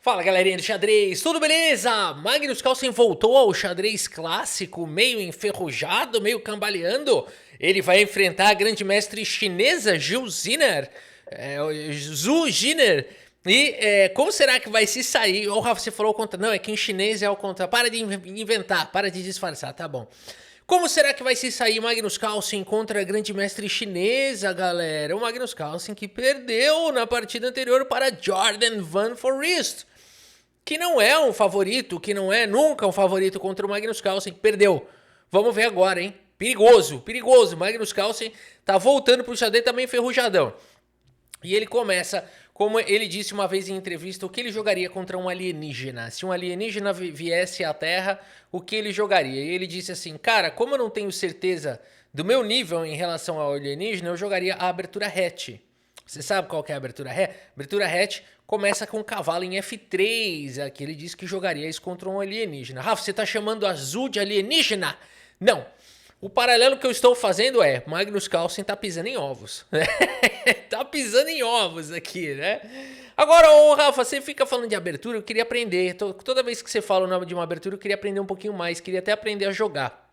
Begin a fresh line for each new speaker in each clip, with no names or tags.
Fala galerinha do xadrez, tudo beleza? Magnus Carlsen voltou ao xadrez clássico, meio enferrujado, meio cambaleando. Ele vai enfrentar a grande mestre chinesa Zhu Ziner, Zhu Ziner. E como será que vai se sair? Ô Rafa, você falou o contrário. Não, é que em chinês é ao contrário. Para de inventar, para de disfarçar, tá bom. Como será que vai se sair Magnus Carlsen contra a grande mestre chinesa, galera? O Magnus Carlsen que perdeu na partida anterior para Jordan Van Foreest, que não é um favorito, que não é nunca um favorito contra o Magnus Carlsen, perdeu. Vamos ver agora, hein? Perigoso, perigoso. Magnus Carlsen tá voltando pro xadrez também enferrujadão. E ele começa, como ele disse uma vez em entrevista, o que ele jogaria contra um alienígena. Se um alienígena viesse à Terra, o que ele jogaria? E ele disse assim, cara, como eu não tenho certeza do meu nível em relação ao alienígena, eu jogaria a abertura hatch. Você sabe qual que é a abertura hatch? Abertura hatch começa com o cavalo em F3, aqui ele disse que jogaria isso contra um alienígena. Rafa, você tá chamando azul de alienígena? Não. O paralelo que eu estou fazendo é, Magnus Carlsen tá pisando em ovos. Tá pisando em ovos aqui, né? Agora, ô Rafa, você fica falando de abertura, eu queria aprender. Toda vez que você fala o nome de uma abertura, eu queria aprender um pouquinho mais, queria até aprender a jogar.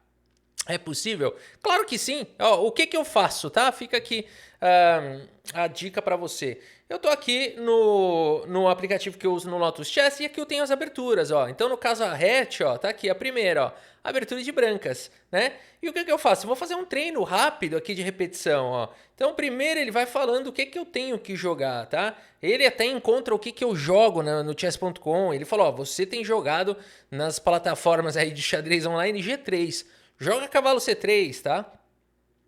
É possível? Claro que sim. Ó, o que eu faço, tá? Fica aqui a dica para você. Eu tô aqui no aplicativo que eu uso no Lotus Chess e aqui eu tenho as aberturas, ó. Então, no caso, a hatch, ó, tá aqui a primeira, ó. Abertura de brancas, né? E o que eu faço? Eu vou fazer um treino rápido aqui de repetição, ó. Então, primeiro ele vai falando o que eu tenho que jogar, tá? Ele até encontra o que eu jogo no chess.com. Ele falou, ó, você tem jogado nas plataformas aí de xadrez online G3. Joga cavalo C3, tá?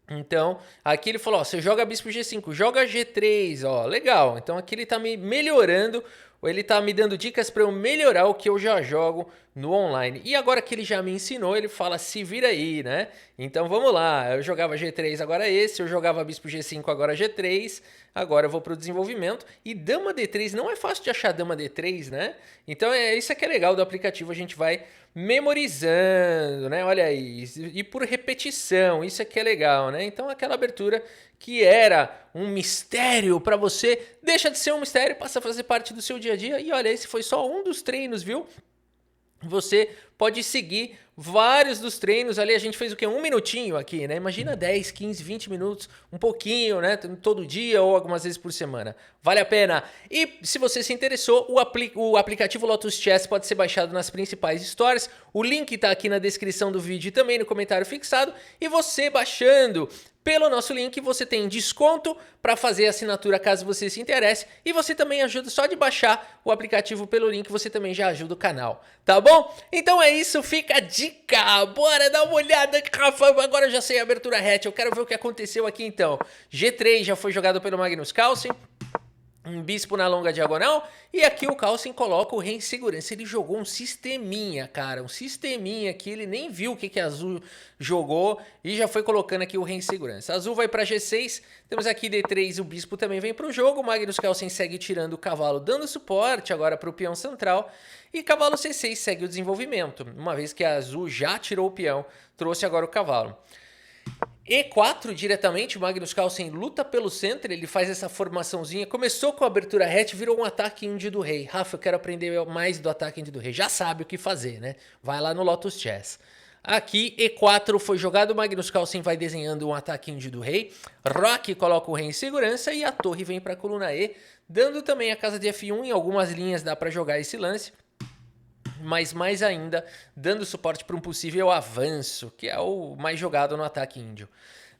Então, aqui ele falou, ó, você joga bispo G5, joga G3, ó, legal. Então aqui ele tá me melhorando, ele tá me dando dicas para eu melhorar o que eu já jogo no online. E agora que ele já me ensinou, ele fala, se vira aí, né? Então vamos lá, eu jogava G3, agora esse, eu jogava bispo G5, agora G3, agora eu vou pro desenvolvimento. E dama D3, não é fácil de achar dama D3, né? Então isso que é legal do aplicativo, a gente vai memorizando, né? Olha aí, e por repetição, isso aqui é legal, né? Então aquela abertura que era um mistério para você, deixa de ser um mistério, passa a fazer parte do seu dia a dia. E olha, esse foi só um dos treinos, viu? Você pode seguir vários dos treinos ali, a gente fez o quê? Um minutinho aqui, né? Imagina 10, 15, 20 minutos, um pouquinho, né? Todo dia ou algumas vezes por semana. Vale a pena. E se você se interessou, o aplicativo Lotus Chess pode ser baixado nas principais stores. O link tá aqui na descrição do vídeo e também no comentário fixado. E você baixando pelo nosso link, você tem desconto para fazer a assinatura caso você se interesse. E você também ajuda, só de baixar o aplicativo pelo link, você também já ajuda o canal, tá bom? Então é isso, fica a dica. Bora dar uma olhada, Rafa. Agora eu já sei a abertura hatch, eu quero ver o que aconteceu aqui então. G3 já foi jogado pelo Magnus Carlsen. Um bispo na longa diagonal, e aqui o Carlsen coloca o rei em segurança. Ele jogou um sisteminha, cara, um sisteminha que ele nem viu o que a Azul jogou e já foi colocando aqui o rei em segurança. Azul vai para G6, temos aqui D3, o bispo também vem para o jogo, o Magnus Carlsen segue tirando o cavalo, dando suporte agora para o peão central, e cavalo C6 segue o desenvolvimento, uma vez que a Azul já tirou o peão, trouxe agora o cavalo. E4 diretamente, o Magnus Carlsen luta pelo centro, ele faz essa formaçãozinha, começou com a abertura hatch, virou um ataque índio do rei. Rafa, eu quero aprender mais do ataque índio do rei, já sabe o que fazer, né? Vai lá no Lotus Chess. Aqui, E4 foi jogado, o Magnus Carlsen vai desenhando um ataque índio do rei, Roque coloca o rei em segurança e a torre vem para a coluna E, dando também a casa de F1, em algumas linhas dá para jogar esse lance. Mas mais ainda, dando suporte para um possível avanço, que é o mais jogado no ataque índio.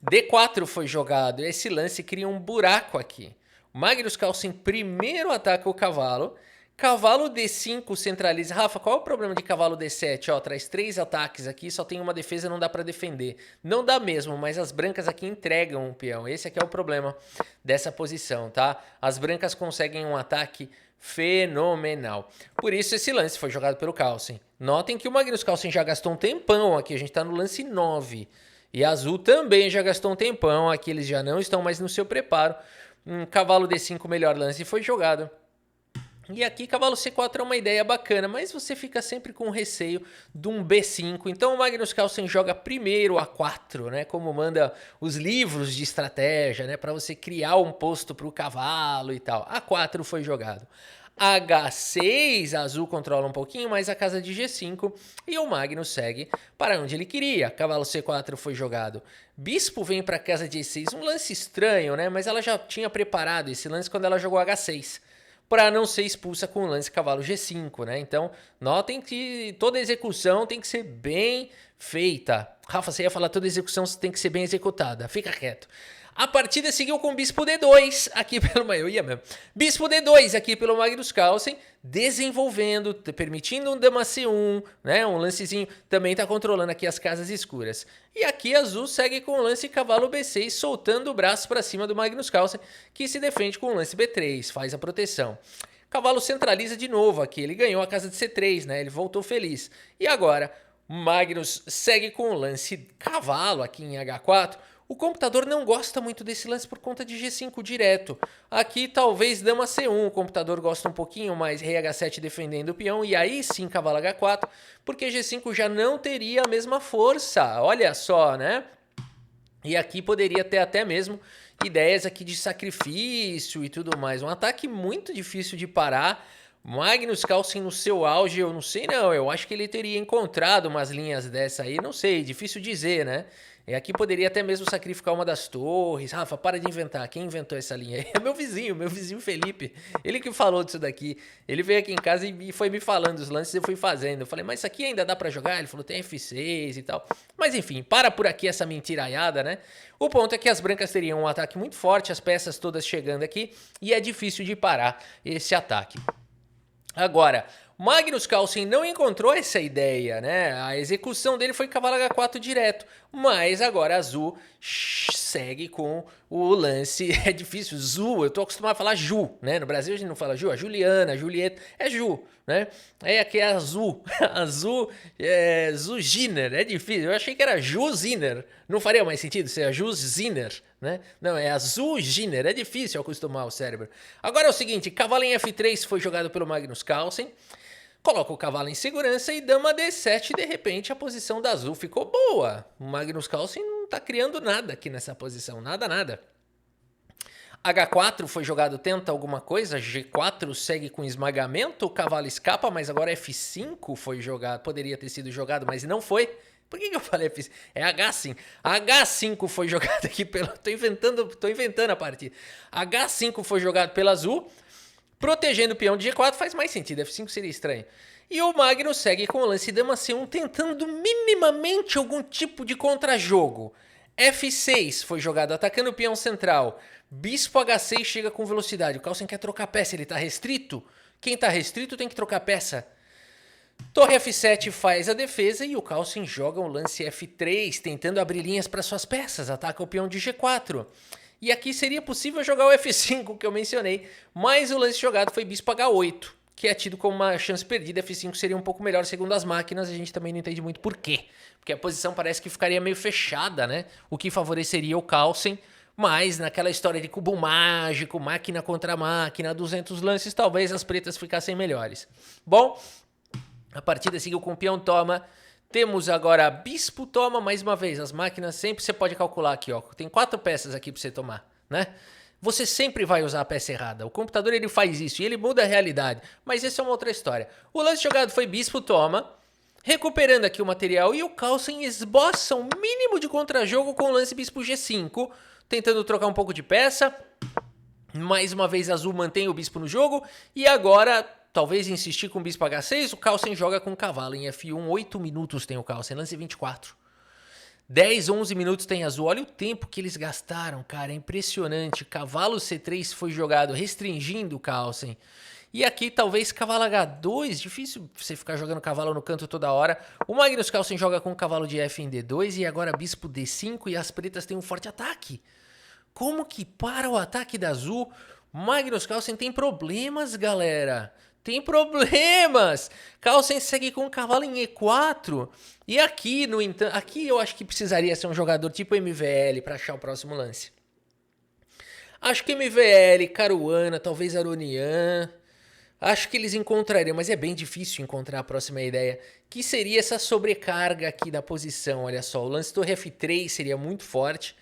D4 foi jogado, esse lance cria um buraco aqui. O Magnus Carlsen primeiro ataca o cavalo, cavalo D5 centraliza. Rafa, qual é o problema de cavalo D7? Ó, traz 3 ataques aqui, só tem uma defesa, não dá para defender. Não dá mesmo, mas as brancas aqui entregam o peão. Esse aqui é o problema dessa posição, tá? As brancas conseguem um ataque fenomenal. Por isso esse lance foi jogado pelo Carlsen. Notem que o Magnus Carlsen já gastou um tempão aqui, a gente está no lance 9. E a Azul também já gastou um tempão, aqui eles já não estão mais no seu preparo. Cavalo D5, melhor lance, foi jogado. E aqui cavalo C4 é uma ideia bacana, mas você fica sempre com receio de um B5. Então o Magnus Carlsen joga primeiro A4, né? Como manda os livros de estratégia, né? Para você criar um posto para o cavalo e tal. A4 foi jogado. H6, azul controla um pouquinho mais a casa de G5 e o Magnus segue para onde ele queria. Cavalo C4 foi jogado. Bispo vem para a casa de E6, um lance estranho, né? Mas ela já tinha preparado esse lance quando ela jogou H6, para não ser expulsa com o lance cavalo G5, né? Então, notem que toda execução tem que ser bem feita. Rafa, você ia falar toda execução tem que ser bem executada. Fica quieto. A partida seguiu com Bispo D2 aqui pelo... Eu ia mesmo. Bispo D2 aqui pelo Magnus Carlsen, desenvolvendo, permitindo um Dama C1, né? Um lancezinho. Também está controlando aqui as casas escuras. E aqui azul segue com o lance cavalo B6, soltando o braço para cima do Magnus Carlsen, que se defende com o lance B3, faz a proteção. Cavalo centraliza de novo aqui, ele ganhou a casa de C3, né? Ele voltou feliz. E agora, Magnus segue com o lance cavalo aqui em H4. O computador não gosta muito desse lance por conta de G5 direto. Aqui talvez Dama C1, o computador gosta um pouquinho mais, Rei H7 defendendo o peão, e aí sim Cavalo H4, porque G5 já não teria a mesma força, olha só, né? E aqui poderia ter até mesmo ideias aqui de sacrifício e tudo mais. Um ataque muito difícil de parar. Magnus Carlsen no seu auge, eu não sei não, eu acho que ele teria encontrado umas linhas dessa aí, não sei, difícil dizer, né? E aqui poderia até mesmo sacrificar uma das torres. Rafa, para de inventar. Quem inventou essa linha aí? É meu vizinho Felipe. Ele que falou disso daqui. Ele veio aqui em casa e foi me falando os lances e eu fui fazendo. Eu falei, mas isso aqui ainda dá pra jogar? Ele falou, tem F6 e tal. Mas enfim, para por aqui essa mentiraiada, né? O ponto é que as brancas teriam um ataque muito forte, as peças todas chegando aqui, e é difícil de parar esse ataque. Agora, Magnus Carlsen não encontrou essa ideia, né? A execução dele foi cavalo H4 direto, mas agora azul segue com o lance. É difícil, Zu, eu tô acostumado a falar Ju, né? No Brasil a gente não fala Ju, a Juliana, a Julieta, é Ju, né? É aqui é azul, azul, Zuginer, é difícil. Eu achei que era Juziner, não faria mais sentido ser a Juziner, né? Não, é azul Giner, é difícil acostumar o cérebro. Agora é o seguinte, cavalo em F3 foi jogado pelo Magnus Carlsen, coloca o cavalo em segurança e dama D7, de repente a posição da azul ficou boa. O Magnus Carlsen não tá criando nada aqui nessa posição, nada. H4 foi jogado, tenta alguma coisa, G4 segue com esmagamento, o cavalo escapa, mas agora F5 foi jogado, poderia ter sido jogado, mas não foi. Por que eu falei F5? É H5. H5 foi jogado aqui pela... Tô inventando a partida. H5 foi jogado pela azul, protegendo o peão de G4 faz mais sentido, F5 seria estranho. E o Magnus segue com o lance Dama C1, tentando minimamente algum tipo de contrajogo. F6 foi jogado, atacando o peão central. Bispo H6 chega com velocidade. O Carlsen quer trocar peça, ele tá restrito? Quem tá restrito tem que trocar peça. Torre F7 faz a defesa e o Carlsen joga um lance F3, tentando abrir linhas para suas peças, ataca o peão de G4. E aqui seria possível jogar o F5 que eu mencionei, mas o lance jogado foi Bispo H8, que é tido como uma chance perdida. F5 seria um pouco melhor segundo as máquinas, a gente também não entende muito por quê. Porque a posição parece que ficaria meio fechada, né? O que favoreceria o Carlsen, mas naquela história de cubo mágico, máquina contra máquina, 200 lances, talvez as pretas ficassem melhores. Bom, a partida seguiu com o peão toma. Temos agora bispo toma, mais uma vez, as máquinas sempre você pode calcular aqui, ó. Tem 4 peças aqui para você tomar, né? Você sempre vai usar a peça errada. O computador ele faz isso e ele muda a realidade, mas essa é uma outra história. O lance jogado foi bispo toma, recuperando aqui o material e o Carlsen esboça um mínimo de contrajogo com o lance bispo G5, tentando trocar um pouco de peça. Mais uma vez azul mantém o bispo no jogo e agora... Talvez insistir com o bispo H6, o Carlsen joga com o cavalo em F1, 8 minutos tem o Carlsen, lance 24. 10, 11 minutos tem azul, olha o tempo que eles gastaram, cara, é impressionante. Cavalo C3 foi jogado restringindo o Carlsen. E aqui talvez cavalo H2, difícil você ficar jogando cavalo no canto toda hora. O Magnus Carlsen joga com o cavalo de F em D2 e agora bispo D5 e as pretas têm um forte ataque. Como que para o ataque da azul? Magnus Carlsen tem problemas, galera. Tem problemas. Carlsen segue com o cavalo em E4. E aqui, no entanto, aqui eu acho que precisaria ser um jogador tipo MVL para achar o próximo lance. Acho que MVL, Caruana, talvez Aronian. Acho que eles encontrariam, mas é bem difícil encontrar a próxima ideia. Que seria essa sobrecarga aqui da posição, olha só. O lance torre F3 seria muito forte.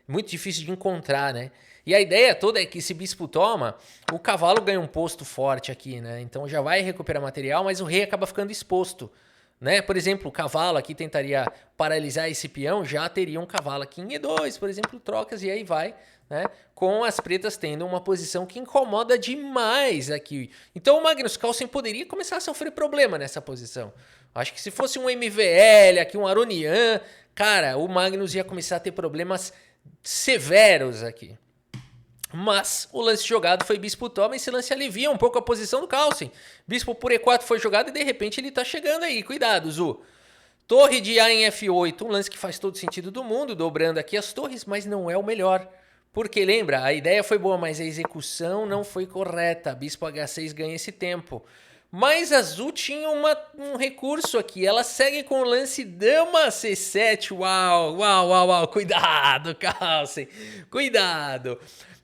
Muito difícil de encontrar, né? E a ideia toda é que se bispo toma, o cavalo ganha um posto forte aqui, né? Então já vai recuperar material, mas o rei acaba ficando exposto, né? Por exemplo, o cavalo aqui tentaria paralisar esse peão, já teria um cavalo aqui em E2, por exemplo, trocas, e aí vai, né? Com as pretas tendo uma posição que incomoda demais aqui. Então o Magnus Carlsen poderia começar a sofrer problema nessa posição. Acho que se fosse um MVL, aqui um Aronian, cara, o Magnus ia começar a ter problemas severos aqui. Mas o lance jogado foi bispo toma, e esse lance alivia um pouco a posição do Carlsen. Bispo por E4 foi jogado e de repente ele tá chegando aí. Cuidado, Zu. Torre de A em F8, um lance que faz todo sentido do mundo, dobrando aqui as torres, mas não é o melhor. Porque lembra, a ideia foi boa, mas a execução não foi correta. Bispo H6 ganha esse tempo. Mas a Azul tinha um recurso aqui. Ela segue com o lance Dama C7. Uau. Cuidado, Carlsen. Cuidado.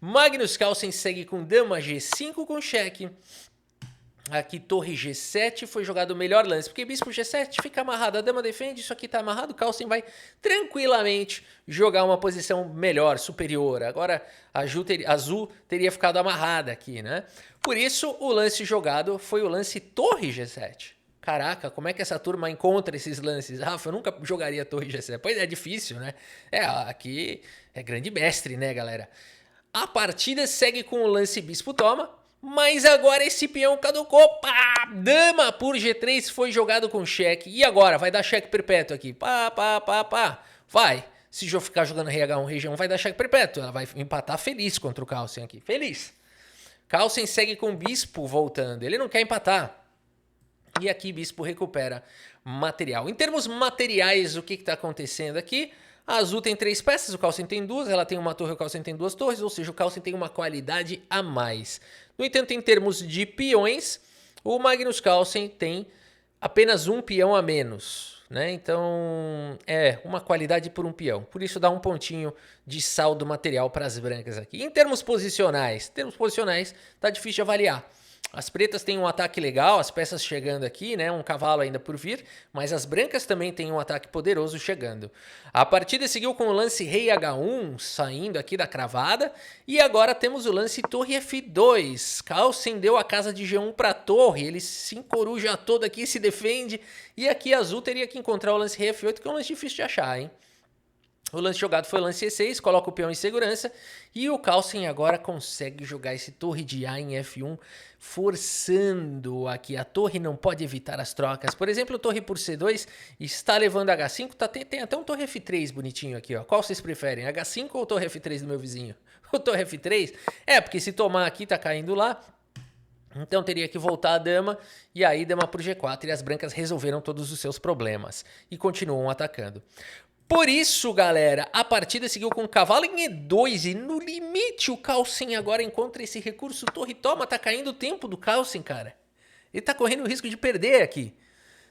Magnus Carlsen segue com Dama G5 com cheque. Aqui Torre G7 foi jogado o melhor lance, porque Bispo G7 fica amarrado, a dama defende, isso aqui tá amarrado, o Carlsen vai tranquilamente jogar uma posição melhor, superior. Agora a Azul teria ficado amarrada aqui, né? Por isso o lance jogado foi o lance Torre G7. Caraca, como é que essa turma encontra esses lances? Rafa, eu nunca jogaria Torre G7. Pois é, difícil, né? Aqui é grande mestre, né, galera? A partida segue com o lance Bispo toma. Mas agora esse peão caducou. Pá! Dama por G3 foi jogado com cheque. E agora? Vai dar cheque perpétuo aqui. Pá. Vai. Se eu ficar jogando rei H1, rei G1, vai dar cheque perpétuo. Ela vai empatar feliz contra o Carlsen aqui. Feliz. Carlsen segue com o bispo voltando. Ele não quer empatar. E aqui bispo recupera material. Em termos materiais, o que está acontecendo aqui? A Azul tem 3 peças, o Carlsen tem 2, ela tem uma torre, o Carlsen tem 2 torres, ou seja, o Carlsen tem uma qualidade a mais. No entanto, em termos de peões, o Magnus Carlsen tem apenas um peão a menos, né? Então, uma qualidade por um peão. Por isso dá um pontinho de saldo material para as brancas aqui. Em termos posicionais, tá difícil de avaliar. As pretas têm um ataque legal, as peças chegando aqui, né? Um cavalo ainda por vir, mas as brancas também têm um ataque poderoso chegando. A partida seguiu com o lance rei H1, saindo aqui da cravada, e agora temos o lance torre F2. Carlsen deu a casa de G1 para a torre, ele se encoruja todo aqui, se defende, e aqui a Azul teria que encontrar o lance rei F8, que é um lance difícil de achar, hein? O lance jogado foi o lance E6, coloca o peão em segurança e o Carlsen agora consegue jogar esse torre de A em F1, forçando aqui. A torre não pode evitar as trocas. Por exemplo, o torre por C2 está levando H5, tem até um torre F3 bonitinho aqui, ó. Qual vocês preferem, H5 ou torre F3 do meu vizinho? O torre F3? Porque se tomar aqui tá caindo lá. Então teria que voltar a dama, e aí dama por G4, e as brancas resolveram todos os seus problemas e continuam atacando. Por isso, galera, a partida seguiu com o cavalo em E2 e no limite o Carlsen agora encontra esse recurso torre toma, tá caindo o tempo do Carlsen, cara. Ele tá correndo o risco de perder aqui.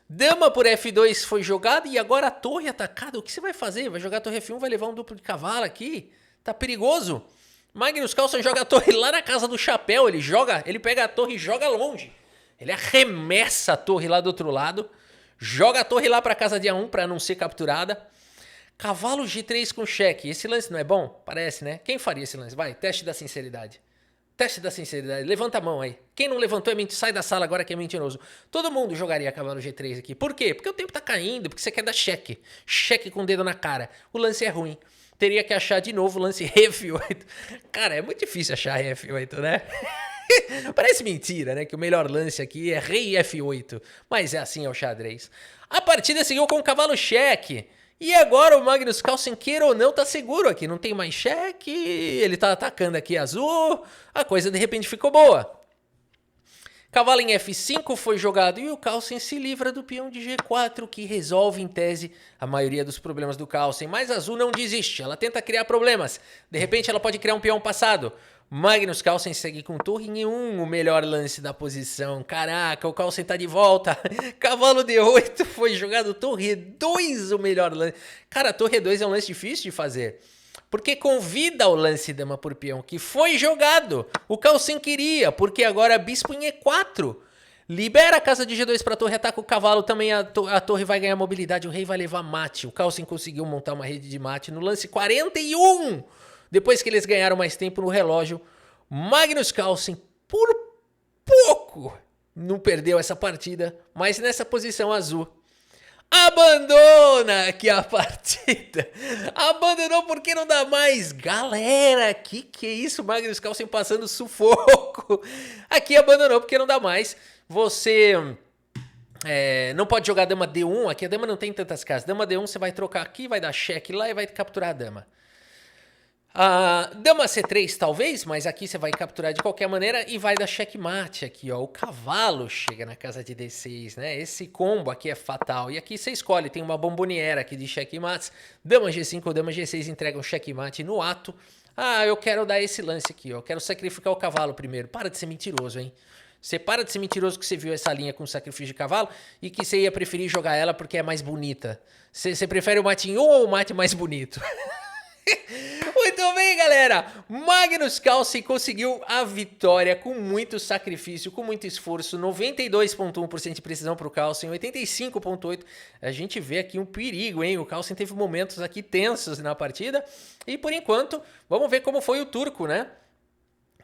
Dama por F2 foi jogada e agora a torre atacada. O que você vai fazer? Vai jogar a torre F1, vai levar um duplo de cavalo aqui? Tá perigoso. Magnus Carlsen joga a torre lá na casa do chapéu, ele pega a torre e joga longe. Ele arremessa a torre lá do outro lado, joga a torre lá pra casa de A1 pra não ser capturada. Cavalo G3 com cheque. Esse lance não é bom? Parece, né? Quem faria esse lance? Vai, teste da sinceridade. Teste da sinceridade. Levanta a mão aí. Quem não levantou é mentiroso. Sai da sala agora que é mentiroso. Todo mundo jogaria cavalo G3 aqui. Por quê? Porque o tempo tá caindo, porque você quer dar cheque. Cheque com o dedo na cara. O lance é ruim. Teria que achar de novo o lance F8. Cara, é muito difícil achar F8, né? Parece mentira, né? Que o melhor lance aqui é rei F8. Mas é assim, é o xadrez. A partida seguiu com o cavalo cheque. E agora o Magnus Carlsen, queira ou não, tá seguro aqui. Não tem mais cheque, ele tá atacando aqui azul. A coisa de repente ficou boa. Cavalo em F5 foi jogado e o Carlsen se livra do peão de G4, que resolve em tese a maioria dos problemas do Carlsen. Mas a azul não desiste, ela tenta criar problemas. De repente ela pode criar um peão passado. Magnus Carlsen segue com torre em E1, o melhor lance da posição. Caraca, o Carlsen tá de volta. Cavalo D8 foi jogado, torre E2, o melhor lance. Cara, torre E2 é um lance difícil de fazer, porque convida o lance dama por peão, que foi jogado. O Carlsen queria, porque agora bispo em E4. Libera a casa de G2 para a torre, ataca o cavalo, também a torre vai ganhar mobilidade, o rei vai levar mate. O Carlsen conseguiu montar uma rede de mate no lance 41. Depois que eles ganharam mais tempo no relógio, Magnus Carlsen, por pouco, não perdeu essa partida, mas nessa posição azul. Abandona aqui a partida. Abandonou porque não dá mais. Galera, que é isso? Magnus Carlsen passando sufoco. Aqui abandonou porque não dá mais. Você não pode jogar dama D1. Aqui a dama não tem tantas casas. Dama D1 você vai trocar aqui, vai dar cheque lá e vai capturar a dama. Dama C3 talvez, mas aqui você vai capturar de qualquer maneira e vai dar checkmate aqui, ó. O cavalo chega na casa de D6, né? Esse combo aqui é fatal. E aqui você escolhe, tem uma bomboniera aqui de checkmates. Dama G5 ou dama G6 entregam checkmate no ato. Eu quero dar esse lance aqui, ó. Eu quero sacrificar o cavalo primeiro. Para de ser mentiroso, hein? Você para de ser mentiroso que você viu essa linha com sacrifício de cavalo e que você ia preferir jogar ela porque é mais bonita. Você prefere o mate em 1 ou o mate mais bonito? Muito bem, galera. Magnus Carlsen conseguiu a vitória com muito sacrifício, com muito esforço. 92,1% de precisão para o Carlsen, 85,8%. A gente vê aqui um perigo, hein? O Carlsen teve momentos aqui tensos na partida. E por enquanto, vamos ver como foi o turco, né?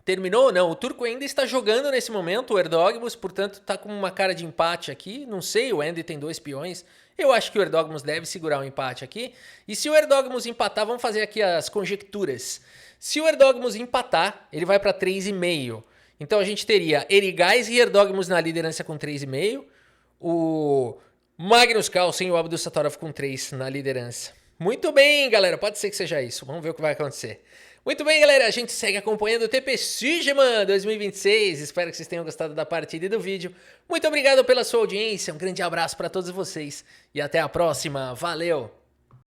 Terminou? Não, o turco ainda está jogando nesse momento, o Erdogmus, portanto está com uma cara de empate aqui. Não sei, o Andy tem 2 peões. Eu acho que o Erdogmus deve segurar o empate aqui. E se o Erdogmus empatar, vamos fazer aqui as conjecturas. Se o Erdogmus empatar, ele vai para 3,5. Então a gente teria Erigais e Erdogmus na liderança com 3,5. O Magnus Carlsen e o Abdul Sattorov com 3 na liderança. Muito bem, galera. Pode ser que seja isso. Vamos ver o que vai acontecer. Muito bem, galera, a gente segue acompanhando o TP Sigeman 2026, espero que vocês tenham gostado da partida e do vídeo. Muito obrigado pela sua audiência, um grande abraço para todos vocês e até a próxima, valeu!